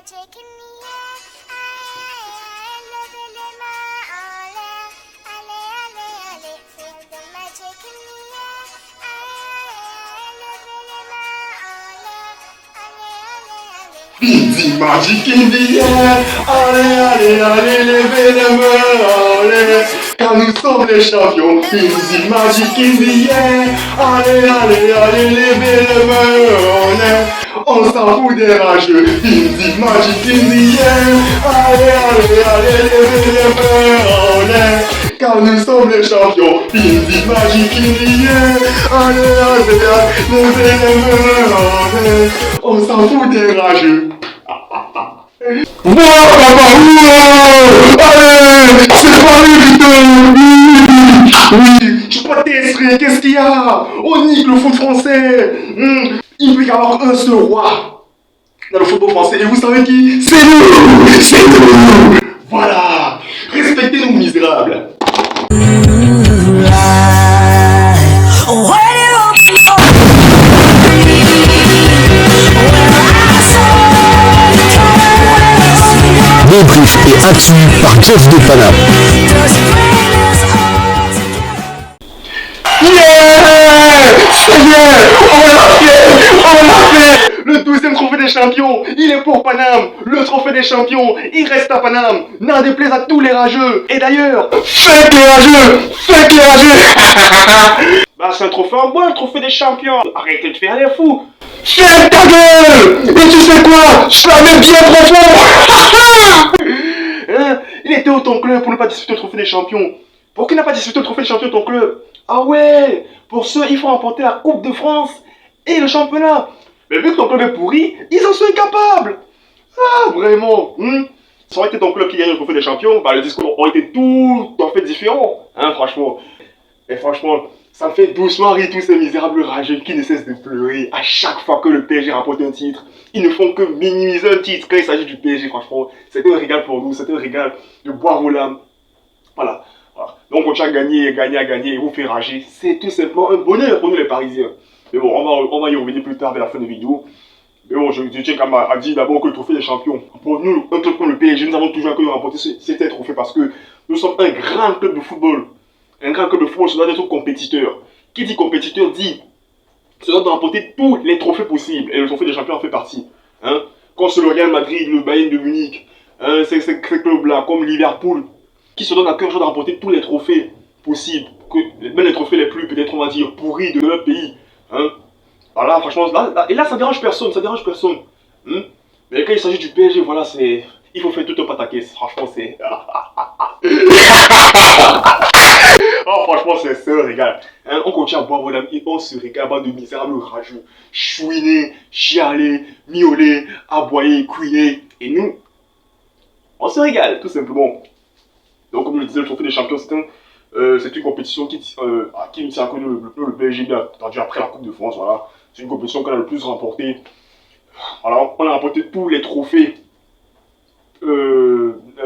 magic in the air. Levez les mains en l'air. Allez, allez, allez, feel the magic in the air. Levez les mains en l'air. Allez, allez, allez. Feel the magic in the air. Allez, allez, allez, levez les mains en l'air. Car nous sommes les champions. Feel the magic in the air. Allez, allez, allez, levez les mains en l'air. On s'en fout des rageux. Feel the magic in the air. Allez, allez, allez, levez les mains en l'air. Car nous sommes les champions. Feel the magic in the air. Allez, allez, allez, levez les mains en l'air. On s'en fout des rageux. Wow, papa, wow. Allez, c'est Paris, putain. Oui, je suis pas t'exprimer, qu'est-ce qu'il y a? On nique le foot français. Il peut y avoir un seul roi dans le football français. Et vous savez qui? C'est nous. C'est nous. Voilà. Respectez-nous, misérables. Débrief et actu par Jeff de Paname. Yeah! Ça y est! On l'a fait! On l'a fait! Le 12e trophée des champions, il est pour Paname! Le trophée des champions, il reste à Paname! N'en déplaise à tous les rageux! Et d'ailleurs, faites les rageux! Faites les rageux! Bah c'est un trophée en bois, le trophée des champions! Arrêtez de faire les fous! Ferme ta gueule! Et tu sais quoi? Je la mets bien profond! Hein? Il était où ton club pour ne pas disputer le trophée des champions? Pourquoi il n'a pas disputé le trophée des champions de ton club? Ah ouais! Pour ceux, il faut remporter la Coupe de France et le championnat! Mais vu que ton club est pourri, ils en sont incapables! Ah, vraiment! Ça aurait été ton club qui gagnait le trophée des champions, bah le discours aurait été tout en fait différent! Hein, franchement! Et franchement, ça me fait doucement rire tous ces misérables rageux qui ne cessent de pleurer à chaque fois que le PSG remporte un titre. Ils ne font que minimiser un titre quand il s'agit du PSG, franchement. C'est un régal pour nous, c'est un régal de boire vos larmes. Voilà. Donc on continue à gagner et vous faire rager. C'est tout simplement un bonheur pour nous les Parisiens. Mais bon, on va y revenir plus tard vers la fin de la vidéo. Mais bon, je tiens quand même à dire d'abord que le trophée des champions, pour nous, un club comme le PSG, nous avons toujours à cœur de remporter cet trophée parce que nous sommes un grand club de football. Un grand club de football, ça doit être compétiteur. Qui dit compétiteur dit ça doit remporter tous les trophées possibles. Et le trophée des champions en fait partie. Hein? Comme le Real Madrid, le Bayern de Munich, ces clubs-là, comme Liverpool, qui se donnent à cœur de remporter tous les trophées possibles, même les trophées les plus, peut-être, on va dire, pourris de leur pays. Hein? Voilà, franchement, et là, ça dérange personne, ça dérange personne. Mais quand il s'agit du PSG, voilà, c'est... Il faut faire tout un pataquès, franchement, c'est... Oh, franchement, c'est un régal. Hein, on continue à boire vos amis et on se régale à base de misérables rageux. Chouiner, chialer, miauler, aboyer, couiner. Et nous, on se régale, tout simplement. Donc, comme je le disais, le trophée des champions, c'est une compétition qui nous tient à cœur le PSG, bien entendu, après la Coupe de France. Voilà. C'est une compétition qu'on a le plus remportée. Alors, on a remporté tous les trophées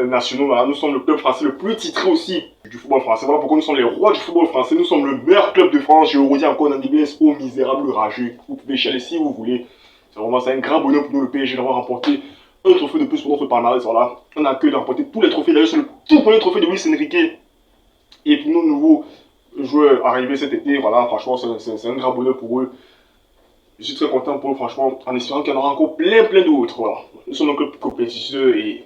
nationaux. Voilà. Nous sommes le club français le plus titré aussi du football français. Voilà pourquoi nous sommes les rois du football français. Nous sommes le meilleur club de France. Je vous redis encore en anglais aux misérables rageux. Vous pouvez chialer si vous voulez. C'est vraiment un grand bonheur pour nous, le PSG, d'avoir remporté un trophée de plus pour notre palmarès. Voilà. On a que de remporter tous les trophées. D'ailleurs, c'est le tout premier trophée de Luis Enrique. Et puis nos nouveaux joueurs arrivés cet été, voilà, franchement, c'est un grand bonheur pour eux. Je suis très content pour eux, franchement, en espérant qu'il y en aura encore plein d'autres. Voilà. Nous sommes un club compétiteur et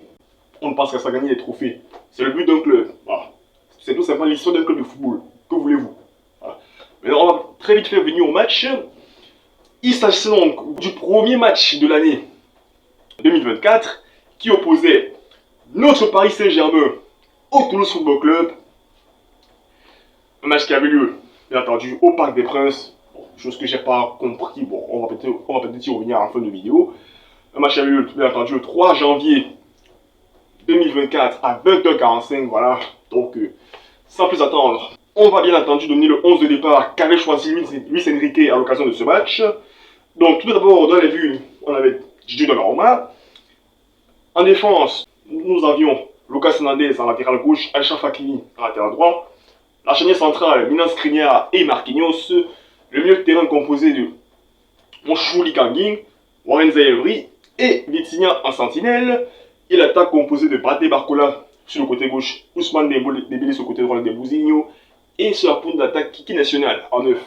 on ne pense qu'à ça gagner des trophées. C'est le but d'un club. Voilà. C'est tout simplement l'histoire d'un club de football. Que voulez-vous? Voilà. Maintenant, on va très vite faire venir au match. Il s'agissait donc du premier match de l'année 2024 qui opposait notre Paris Saint-Germain au Toulouse Football Club. Un match qui avait lieu, bien entendu, au Parc des Princes. Bon, chose que j'ai pas compris. Bon, on va peut-être y revenir à la fin de la vidéo. Un match qui avait lieu, bien entendu, le 3 janvier 2024 à 20h45. Voilà. Donc, sans plus attendre, on va bien entendu donner le 11 de départ qu'avait choisi Luis Enrique à l'occasion de ce match. Donc, tout d'abord, dans les buts, on avait Gigi Donnarumma. En défense, nous avions Lucas Hernandez en latéral gauche, Achraf Hakimi en latéral droit. La charnière centrale, Milan Skriniar et Marquinhos. Le milieu de terrain composé de Monchou Kangin, Warren Zaïevri Et Vitinha en sentinelle. Et l'attaque composée de Bate Barcola sur le côté gauche, Ousmane Dembélé sur le côté droit de Bouzinho. Et sur la pointe d'attaque Kiki National en 9.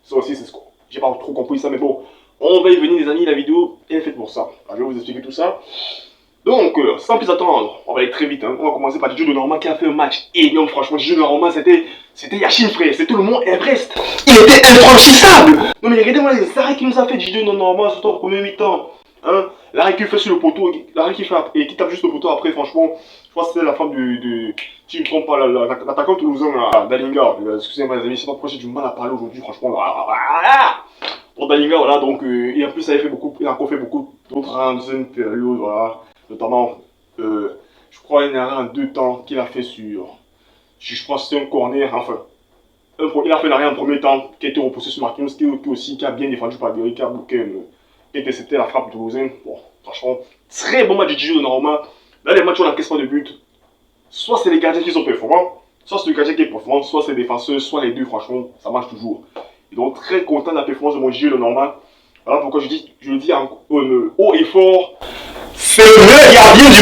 Ça aussi, c'est ce qu'on. J'ai pas trop compris ça, mais bon. On va y venir, les amis. La vidéo est faite pour ça. Alors, je vais vous expliquer tout ça. Donc, sans plus attendre, on va aller très vite. Hein. On va commencer par Didier Donnarumma qui a fait un match énorme. Franchement, Didier Donnarumma, c'était Yachine, frère. C'était le mont Everest. Il était infranchissable. Non, mais regardez-moi les arrêts qu'il nous a fait, Didier Donnarumma, surtout en premier mi-temps. Hein? L'arrêt qu'il fait sur le poteau, l'arrêt qu'il fait et qui tape juste le poteau après, franchement, je crois que c'était la femme du si je ne me trompe pas, l'attaquant toulousain, Dalinga. Excusez-moi, les amis, c'est pas pourquoi j'ai du mal à parler aujourd'hui, franchement. Pour Dalinga, voilà, donc, et en plus, il a encore fait beaucoup d'autres deuxième période, voilà. Notamment, je crois qu'il y en a un 2 temps qu'il a fait sur. Je crois que c'était un corner, enfin. Il a fait un arrêt en premier temps qui a été repoussé sur Marquinhos, qui a bien défendu par Derrick, qui a bloqué, qui intercepté la frappe toulousaine. Bon, franchement, très bon match de Didier Donnarumma. Dans les matchs où on n'encaisse pas de but, soit c'est les gardiens qui sont performants, soit c'est le gardien qui est performant, soit c'est les défenseurs, soit les deux, franchement, ça marche toujours. Et donc, très content de la performance de mon Didier Donnarumma. Voilà pourquoi je le dis haut et fort. C'est le meilleur gardien du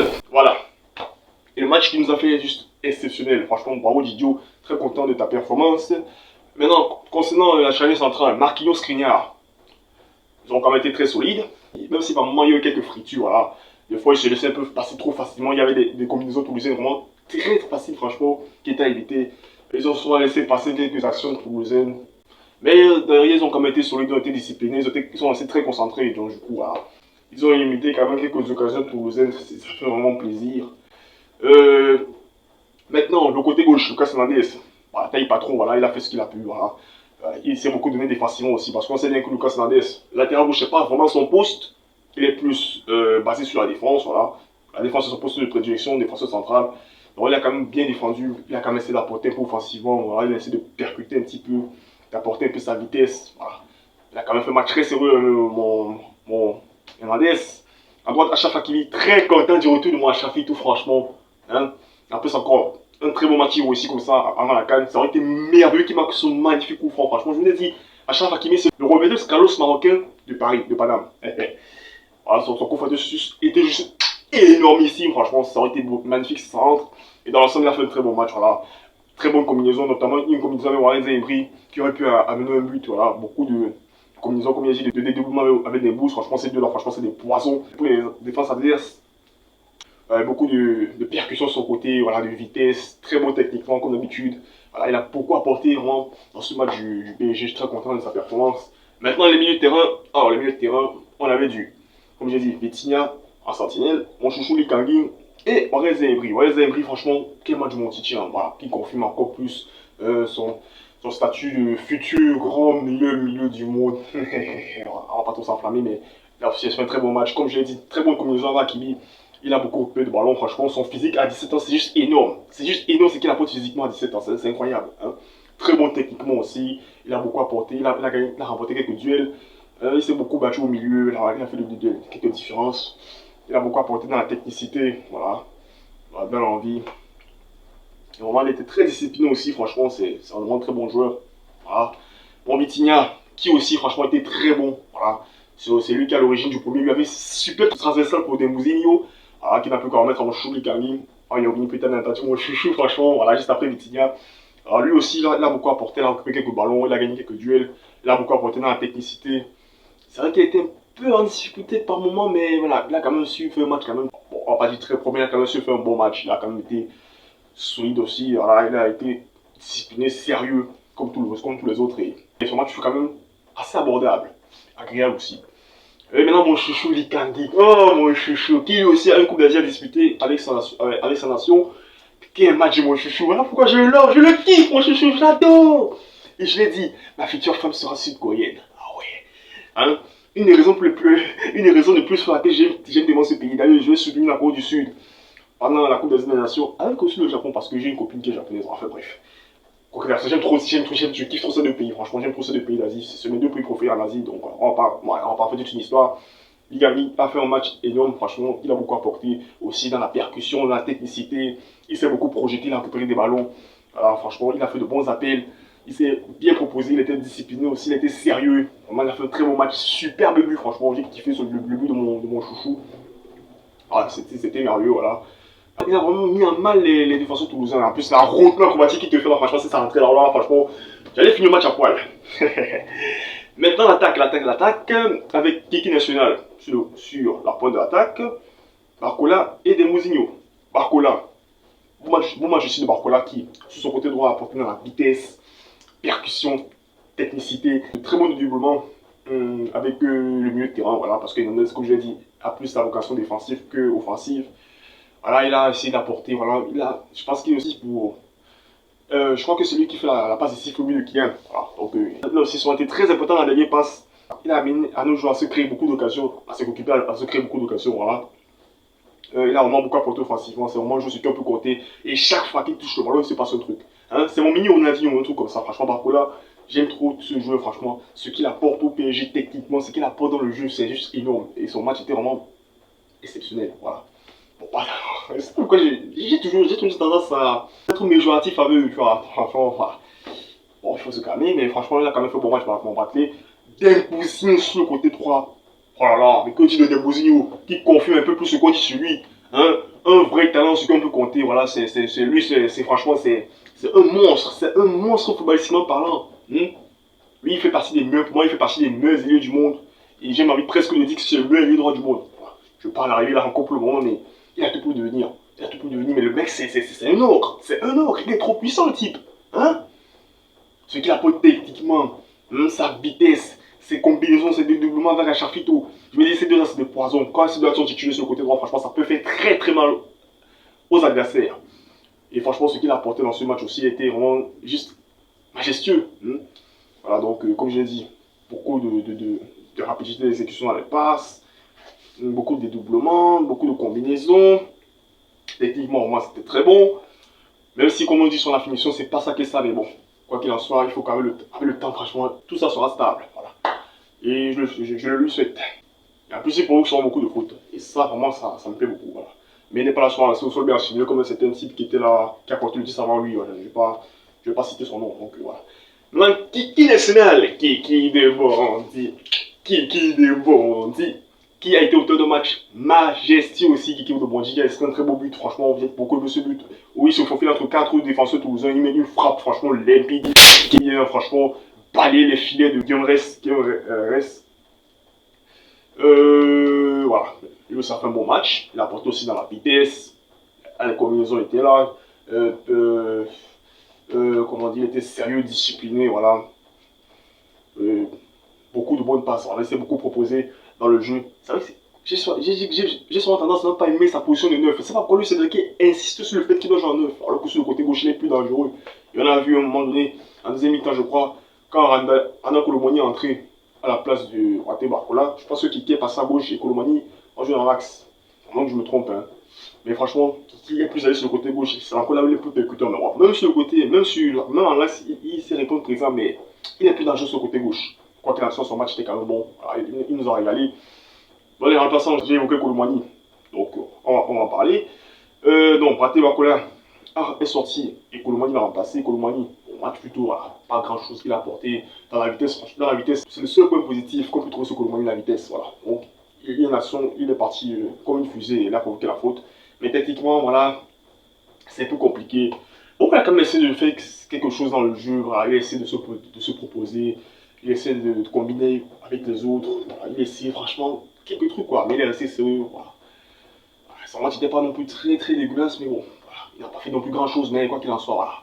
monde. Voilà. Et le match qui nous a fait juste exceptionnel. Franchement, bravo Didier. Très content de ta performance. Maintenant, concernant la charnière centrale, Marquinhos, Skriniar, ils ont quand même été très solides. Même si par moments il y a eu quelques fritures, voilà. Des fois, ils se laissaient un peu passer trop facilement. Il y avait des combinaisons toulousaines vraiment très faciles, franchement, qui étaient à éviter. Ils ont souvent laissé passer quelques actions toulousaines. Mais derrière, ils ont quand même été solides, ils ont été disciplinés, ils sont restés très concentrés. Donc, du coup, voilà. Ils ont limité quand même quelques occasions toulousaines, ça fait vraiment plaisir. Maintenant, le côté gauche, Lucas Hernandez, voilà, taille patron, voilà, il a fait ce qu'il a pu, voilà. Il s'est beaucoup donné défensivement aussi, parce qu'on sait bien que Lucas Hernandez, latéral gauche, c'est pas vraiment son poste, il est plus basé sur la défense, voilà. La défense c'est son poste de prédilection, défenseur central. Donc il a quand même bien défendu, il a quand même essayé d'apporter un peu offensivement, voilà, il a essayé de percuter un petit peu, d'apporter un peu sa vitesse, voilà. Il a quand même fait un match très sérieux, mon Hernandez. À droite, Achraf Hakimi, très content du retour de mon Achraf, tout franchement. Hein. En plus, encore un très bon match aussi comme ça avant la canne. Ça aurait été merveilleux qu'il marque ce magnifique coup franc. Franchement, je vous ai dit, Achraf Hakimi, c'est le Roberto Carlos marocain de Paris, de Paname. Voilà, son coup franc était juste énormissime. Franchement, ça aurait été magnifique si ça rentre. Et dans l'ensemble, il a fait un très bon match. Voilà. Très bonne combinaison, notamment une combinaison avec Warren Zembri qui aurait pu amener un but. Voilà. Beaucoup de combinaisons, comme il a dit, de dédoublement avec des boosts. Franchement, ces deux-là, franchement, c'est des poissons pour les défenses adverses. Beaucoup de percussions sur son côté, voilà, de vitesse, très bon techniquement comme d'habitude. Voilà, il a beaucoup apporté vraiment dans ce match du PSG, je suis très content de sa performance. Maintenant les milieux de terrain, alors les milieux de terrain, on avait comme j'ai dit, Vitinha en sentinelle, mon chouchou Likangin et Warren Zembri. Warren Zembri, franchement, quel match de mon Titi, hein, voilà, qui confirme encore plus son statut de futur grand milieu du monde. On va pas trop s'enflammer, mais il a fait un très bon match. Comme je l'ai dit, très bonne combinaison avec Hakimi. Il a beaucoup occupé de ballon, franchement, son physique à 17 ans, c'est juste énorme. C'est juste énorme ce qu'il apporte physiquement à 17 ans, c'est incroyable. Hein. Très bon techniquement aussi, il a beaucoup apporté, il a remporté quelques duels, il s'est beaucoup battu au milieu, il a fait quelques différences. Il a beaucoup apporté dans la technicité, voilà, dans l'envie. Et vraiment, il était très discipliné aussi, franchement, c'est vraiment un très bon joueur. Voilà. Bon, Vitinha, qui aussi, franchement, était très bon, voilà. C'est lui qui est à l'origine du premier, il avait super transversal pour Dembouzinho. Ah, qui n'a pu qu'à remettre en chou Likangin. Ah, il a oublié putain d'intention, mon chouchou, franchement, voilà, juste après Vitinha. Alors lui aussi, il a beaucoup apporté, il a occupé quelques ballons, il a gagné quelques duels, il a beaucoup apporté dans la technicité. C'est vrai qu'il a été un peu en difficulté par moment, mais voilà, il a quand même su faire un match quand même. Bon, on va pas dire très premier, il a quand même su faire un bon match, il a quand même été solide aussi, voilà, il a été discipliné, sérieux, comme tous les autres, et son match fut quand même assez abordable, agréable aussi. Et maintenant mon chouchou Likangin, oh mon chouchou, qui lui aussi a un coup d'Asie à disputer avec sa nation. Quel match de mon chouchou, voilà pourquoi je l'adore, je le kiffe mon chouchou, je l'adore. Et je l'ai dit, ma future femme sera sud-coréenne. Ah ouais. Hein? Une des raisons de plus pour laquelle j'aime tellement ce pays. D'ailleurs, je vais soutenir la Corée du Sud pendant la Coupe d'Asie des Nations, avec aussi le Japon parce que j'ai une copine qui est japonaise. Enfin bref. Je kiffe trop ces deux pays, franchement, j'aime trop ces deux pays d'Asie. C'est mes deux pays préférés en Asie, donc on va pas faire toute une histoire. Likangin a fait un match énorme, franchement, il a beaucoup apporté aussi dans la percussion, dans la technicité. Il s'est beaucoup projeté, il a récupéré des ballons. Alors, franchement, il a fait de bons appels. Il s'est bien proposé, il était discipliné aussi, il était sérieux. Vraiment, il a fait un très bon match, superbe but, franchement. J'ai kiffé le but de mon chouchou. Voilà, c'était merveilleux, voilà. Il a vraiment mis en mal les défenseurs toulousains. En plus, la route acrobatique qu'il te fait, là, franchement, c'est ça rentrait là, franchement, j'allais finir le match à poil. Maintenant, l'attaque, avec Kiki National sur la pointe de l'attaque, Barcola et Demouzinho. Barcola, bon match ici de Barcola qui, sur son côté droit, a apporté dans la vitesse, percussion, technicité, très bon dédoublement avec le milieu de terrain, voilà, parce que comme je l'ai dit, a plus la vocation défensive que offensive. Voilà, il a essayé d'apporter, voilà, je pense qu'il est aussi pour... je crois que c'est lui qui fait la passe ici au milieu de Kylian. Voilà, donc là aussi, ça a été très important dans la dernière passe. Il a amené à nos joueurs à se créer beaucoup d'occasions, à se occuper, à se créer beaucoup d'occasions, voilà. Il a vraiment beaucoup apporté offensivement, c'est vraiment un jeu sur qui on peut compter. Et chaque fois qu'il touche le ballon, il se passe un truc. Hein, c'est mon mini Ronaldinho, un truc comme ça. Franchement, Barcola, j'aime trop ce joueur, franchement. Ce qu'il apporte au PSG techniquement, ce qu'il apporte dans le jeu, c'est juste énorme. Et son match était vraiment exceptionnel, voilà. Bon, voilà. C'est pourquoi j'ai toujours tendance à être méjoratif avec eux, tu vois. Franchement, voilà. Bon, il faut se calmer, mais franchement, il a quand même fait un bon match par mon Barclay. Dembouzinho sur le côté 3. Oh là là, mais que dit de Dembouzinho qui confirme un peu plus ce qu'on dit sur lui. Hein? Un vrai talent, ce qu'on peut compter. Voilà, c'est lui, franchement, c'est un monstre footballistiquement parlant. Lui, il fait partie des meilleurs, pour moi, il fait partie des meilleurs ailiers du monde. Et j'ai envie presque de dire que c'est le meilleur ailier droit du monde. Je ne veux pas en arriver là encore pour le moment, mais il a tout pour devenir. Il a tout pour devenir, mais le mec, c'est un ogre. C'est un ogre. Il est trop puissant, le type. Hein? Ce qu'il apporte techniquement, sa vitesse, ses combinaisons, ses dédoublements avec Achafito. Je me dis, ces deux-là, c'est des poisons. Quand ces deux-là sont titulés sur le côté droit, franchement, ça peut faire très très mal aux adversaires. Et franchement, ce qu'il a apporté dans ce match aussi était vraiment juste majestueux. Voilà, donc, comme je l'ai dit, beaucoup de rapidité d'exécution dans les passes, beaucoup de dédoublements, beaucoup de combinaisons. Techniquement, moi, c'était très bon. Même si, comme on dit sur la finition, c'est pas ça que ça, mais bon. Quoi qu'il en soit, il faut qu'avec le temps, franchement, tout ça sera stable. Voilà. Et je le lui souhaite. Et en plus, il pour eux qui sont beaucoup de foot. Et ça, vraiment, ça me plaît beaucoup. Voilà. Mais il n'est pas là sur le sol bien signé, comme c'était un type qui était là, qui a porté le 10 avant lui. Voilà. Je ne vais pas citer son nom. Donc voilà. Maintenant, qui national, qui de bandit, qui de bandit, qui a été auteur de match majestueux aussi, qui de bandit, qui a inscrit un très beau but. Franchement, vous êtes beaucoup aimé ce but. Oui, il se faufile entre 4 défenseurs toulousains. Il met une frappe, franchement, limpide, qui vient, franchement, balayer les filets de Guillaume Rest. Voilà. Lui, ça fait un bon match. Il a apporté aussi dans la vitesse. Les combinaisons étaient là. Comment dire, il était sérieux, discipliné, voilà. Beaucoup de bonnes passes. On a beaucoup proposé dans le jeu. C'est vrai que j'ai souvent tendance à ne pas aimer sa position de neuf. C'est pas pourquoi lui, c'est qui insiste sur le fait qu'il doit jouer en neuf. Alors que sur le côté gauche, il est plus dangereux. Il y en a vu à un moment donné, en deuxième mi-temps, je crois, quand Randa Colomani est entré à la place de Waté Barcola. Je pense que Kiki est passé à gauche et Colomani a joué dans l'axe. Donc je me trompe, hein. Mais franchement, Kiki est plus allé sur le côté gauche. C'est encore là où il est plus percutant. Mais même sur le côté, même en l'axe, il s'est répondu présent, mais il est plus dangereux sur le côté gauche. Quoi qu'il en soit, son match était quand même bon. Alors, il nous a régalé. Dans les remplaçants, j'ai évoqué Colomani. Donc, on va en parler. Donc, Waté Barcola est sorti et Colomani l'a remplacé. Colomani, au match plutôt, voilà, pas grand chose qu'il a apporté dans la vitesse. Franchement, dans la vitesse, c'est le seul point positif qu'on peut trouver sur Colomani, la vitesse. Voilà. Donc, il est parti comme une fusée et il a provoqué la faute. Mais techniquement, voilà, c'est un peu compliqué. Donc, il a quand même essayé de faire quelque chose dans le jeu. Voilà. Il a essayé de se proposer. Il essaie de combiner avec les autres. Voilà. Il essaie franchement quelques trucs, quoi. Mais il est resté sérieux. Voilà. Son match n'était pas non plus très dégueulasse, mais bon, voilà. Il n'a pas fait non plus grand chose, mais quoi qu'il en soit, voilà.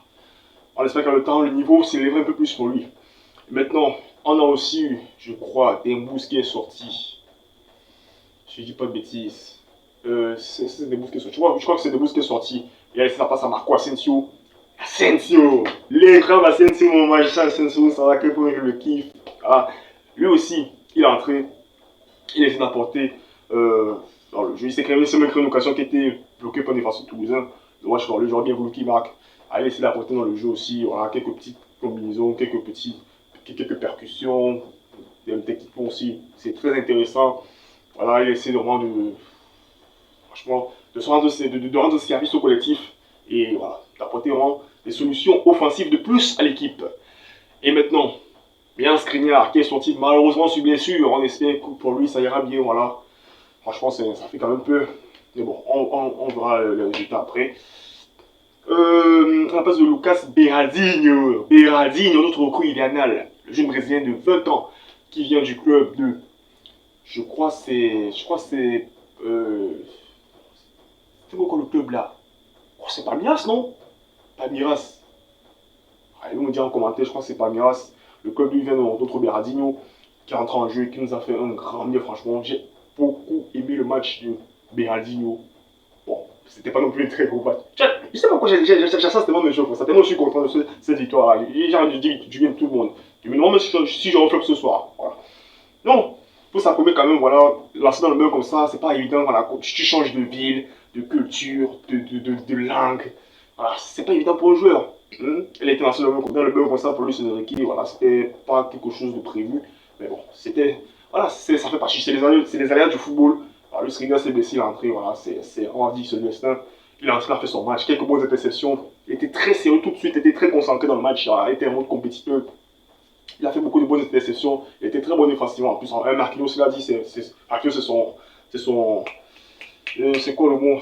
On espère qu'à le temps, le niveau s'élèverait un peu plus pour lui. Et maintenant, on a aussi eu, je crois, Dembous qui est sorti. Je dis pas de bêtises. C'est Dembous qui est sorti. Je crois que c'est Dembous qui est sorti. Il a laissé la passe à Marco Asensio. Asensio, l'incroyable Asensio, mon magicien Asensio, ça va à quel point je le kiffe. Voilà. Lui aussi, il est entré. Il a essayé d'apporter dans le jeu. Il s'est créé une occasion qui était bloquée par des défenseurs toulousains. Le match, j'aurais bien voulu qu'il marque. Il a essayé d'apporter dans le jeu aussi. Voilà, quelques petites combinaisons, quelques percussions. Même techniquement aussi. C'est très intéressant. Voilà, il essaie vraiment franchement, de rendre service au collectif. Et voilà, d'apporter vraiment des solutions offensives de plus à l'équipe. Et maintenant, bien Skriniar qui est sorti malheureusement sur blessure. On espère que pour lui ça ira bien, voilà. Franchement, ça fait quand même peu. Mais bon, on verra le résultat après. À la place de Lucas Beraldinho. Beraldinho, notre recrue hivernal. Le jeune brésilien de 20 ans qui vient du club de. Je crois c'est. C'est quoi le club là? Oh, c'est Palmeiras, non? Palmeiras. Allez, vous me dire en commentaire, je crois que c'est Palmeiras. Le club lui vient de notre Beraldinho qui est rentré en jeu et qui nous a fait un grand bien, franchement. J'ai beaucoup aimé le match de Beraldinho. Bon, c'était pas non plus un très gros match. Je sais pas pourquoi j'ai ça tellement de choses. Ça tellement je suis content de cette victoire-là. J'ai envie de dire du bien de tout le monde. Je me demande même si je reflète ce soir. Voilà. Non, pour s'accommoder quand même, voilà, lancer dans le bain comme ça, c'est pas évident. Voilà, tu changes de ville, de culture, de langue. Voilà, c'est pas évident pour un joueur. Elle était lancée dans le bain comme ça pour lui, c'est voilà, c'était pas quelque chose de prévu. Mais bon, c'était. Voilà, ça fait partie, c'est les aléas du football. Alors, le Skriniar s'est blessé, il est entré, voilà, on va dire, c'est le destin. Il est entré, il a fait son match, quelques bonnes interceptions. Il était très sérieux tout de suite, il était très concentré dans le match, il était un mode compétiteur. Il a fait beaucoup de bonnes interceptions, il était très bon défensivement. En plus, Marquinhos, il a dit, Marquinhos, c'est quoi le mot?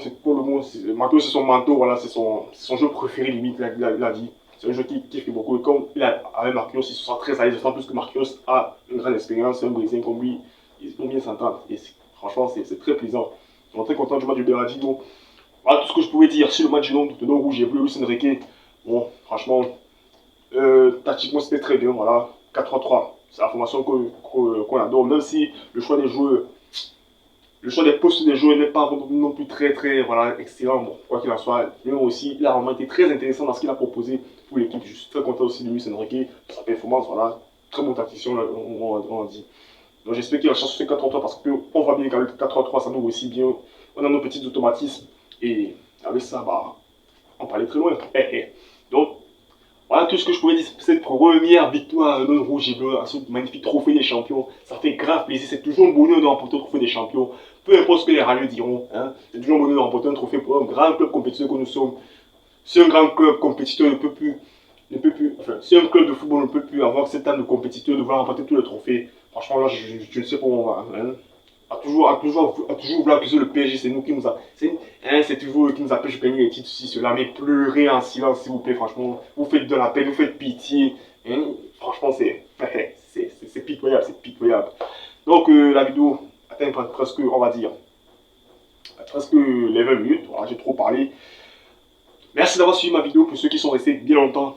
Marquinhos, c'est son manteau, voilà, c'est son jeu préféré, limite, il a dit. C'est un jeu qui fait beaucoup. Et comme avec Marquinhos, il se sent très à l'aise, d'autant plus que Marquinhos a une grande expérience, c'est un Brésilien comme lui, ils vont bien s'entendre. Et franchement, c'est très plaisant. Je suis très content du match du Beraldinho. Voilà tout ce que je pouvais dire sur le match de non rouge et bleu, Luis Enrique. Bon, franchement, tactiquement, c'était très bien, voilà. 4-3-3, c'est la formation qu'on adore, même si le choix des joueurs, le choix des postes des joueurs n'est pas non plus très voilà, excellent. Bon, quoi qu'il en soit, lui aussi, il a vraiment été très intéressant dans ce qu'il a proposé pour l'équipe. Je suis très content aussi de Luis Enrique, de sa performance, voilà. Très bon tacticien, on dit. Donc j'espère qu'il va chercher ce 4-3-3 parce qu'on voit bien qu'avec 4-3-3, ça nous aussi bien. On a nos petits automatismes et avec ça, bah, on peut aller très loin. Donc, voilà tout ce que je pouvais dire. Cette première victoire de rouge et bleu, à ce magnifique trophée des champions, ça fait grave plaisir. C'est toujours un bonheur de remporter le trophée des champions. Peu importe ce que les radios diront, hein, c'est toujours un bonheur de remporter un trophée pour un grand club compétiteur que nous sommes. Si un grand club compétiteur enfin, si un club de football ne peut plus avoir cette table de compétiteurs, de vouloir remporter tous les trophées, franchement là, je ne sais pas où on va. Hein. A toujours voulu accuser le PSG, c'est nous qui nous a. C'est toujours eux qui nous empêchent de gagner les titres, si cela. Mais pleurez en silence, s'il vous plaît, franchement. Vous faites de la peine, vous faites pitié. Hein. Franchement, c'est pitoyable, c'est pitoyable. Donc, la vidéo atteint presque, on va dire, presque les 20 minutes. Voilà, j'ai trop parlé. Merci d'avoir suivi ma vidéo pour ceux qui sont restés bien longtemps.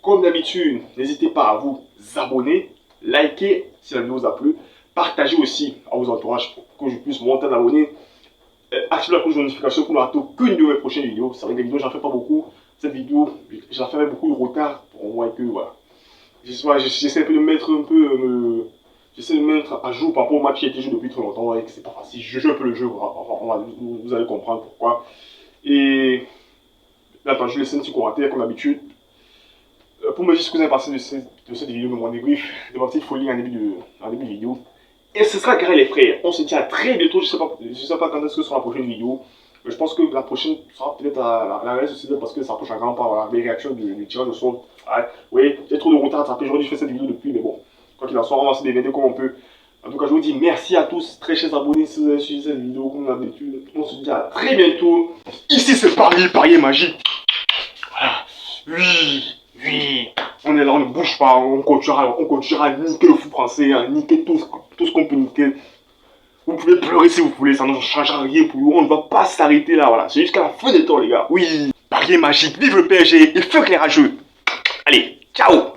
Comme d'habitude, n'hésitez pas à vous abonner, liker si la vidéo vous a plu. Partagez aussi à vos entourages pour que je puisse monter d'abonnés. Activez la cloche de notification pour ne rater aucune de mes prochaines vidéos. C'est vrai que les vidéos, j'en fais pas beaucoup. Cette vidéo, j'en fais avec beaucoup de retard pour moi et que voilà. J'essaie un peu de mettre j'essaie de mettre à jour par rapport au match qui a été joué depuis très longtemps. Et que c'est pas facile. Je joue un peu le jeu, vous allez comprendre pourquoi. Et là, je laisse un petit commentaire comme d'habitude. Pour me dire ce que vous avez pensé de cette vidéo, de mon débrief, de ma petite folie en début de vidéo. Et ce sera carré les frères. On se dit à très bientôt. Je sais pas quand est-ce que sera la prochaine vidéo. Mais je pense que la prochaine sera peut-être à la réalité sociale parce que ça approche à grand pas. Voilà, les réactions du tirage au sort. Ouais, oui, j'ai trop de retard à attraper. J'aurais dû faire cette vidéo depuis, mais bon. Quoi qu'il en soit, on va se démerder comme on peut. En tout cas, je vous dis merci à tous, très chers abonnés, si vous avez suivi cette vidéo comme d'habitude. On se dit à très bientôt. Ici, c'est Paris magique. Voilà. Oui. On est là, on ne bouge pas, on continuera à niquer le foot français, à niquer tout ce qu'on peut niquer. Vous pouvez pleurer si vous voulez, ça ne changera rien pour vous, on ne va pas s'arrêter là, voilà. C'est jusqu'à la fin des temps, les gars. Oui, Paris magique, vive le PSG et fuck les rageux. Allez, ciao.